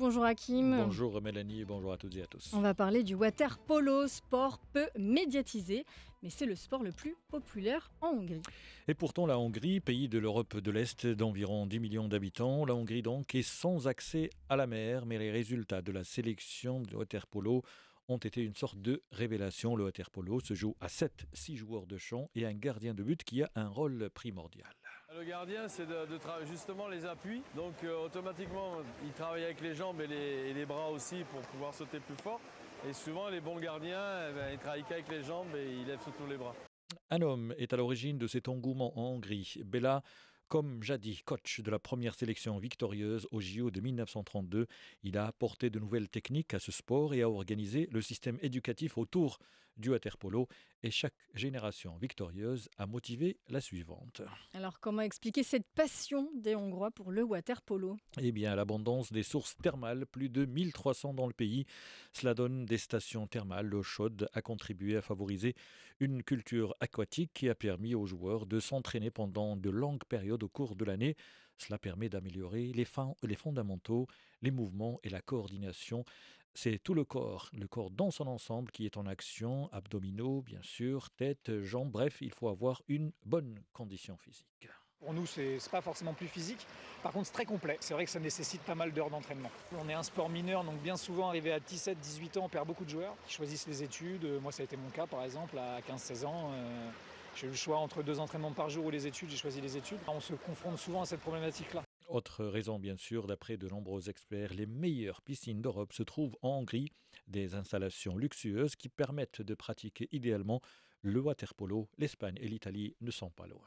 bonjour Hakim. Bonjour Mélanie et bonjour à toutes et à tous. On va parler du water polo, sport peu médiatisé, mais c'est le sport le plus populaire en Hongrie. Et pourtant la Hongrie, pays de l'Europe de l'Est d'environ 10 millions d'habitants, la Hongrie donc est sans accès à la mer, mais les résultats de la sélection de water polo ont été une sorte de révélation. Le water polo se joue à 6 joueurs de champ et un gardien de but qui a un rôle primordial. Le gardien, c'est de travailler justement les appuis. Donc automatiquement, il travaille avec les jambes et les bras aussi pour pouvoir sauter plus fort. Et souvent, les bons gardiens, ils travaillent qu'avec les jambes et ils lèvent surtout les bras. Un homme est à l'origine de cet engouement en Hongrie. Bella, comme jadis coach de la première sélection victorieuse au JO de 1932, il a apporté de nouvelles techniques à ce sport et a organisé le système éducatif autour du water polo. Et chaque génération victorieuse a motivé la suivante. Alors comment expliquer cette passion des Hongrois pour le water polo ? Eh bien, l'abondance des sources thermales, plus de 1300 dans le pays. Cela donne des stations thermales. L'eau chaude a contribué à favoriser une culture aquatique qui a permis aux joueurs de s'entraîner pendant de longues périodes au cours de l'année. Cela permet d'améliorer les fondamentaux, les mouvements et la coordination. C'est tout le corps dans son ensemble qui est en action, abdominaux bien sûr, tête, jambes, bref, il faut avoir une bonne condition physique. Pour nous, c'est pas forcément plus physique. Par contre, c'est très complet. C'est vrai que ça nécessite pas mal d'heures d'entraînement. On est un sport mineur, donc bien souvent, arrivé à 17-18 ans, on perd beaucoup de joueurs qui choisissent les études. Moi, ça a été mon cas, par exemple, à 15-16 ans. J'ai eu le choix entre 2 entraînements par jour ou les études. J'ai choisi les études. On se confronte souvent à cette problématique-là. Autre raison, bien sûr, d'après de nombreux experts, les meilleures piscines d'Europe se trouvent en Hongrie, des installations luxueuses qui permettent de pratiquer idéalement le water polo. L'Espagne et l'Italie ne sont pas loin.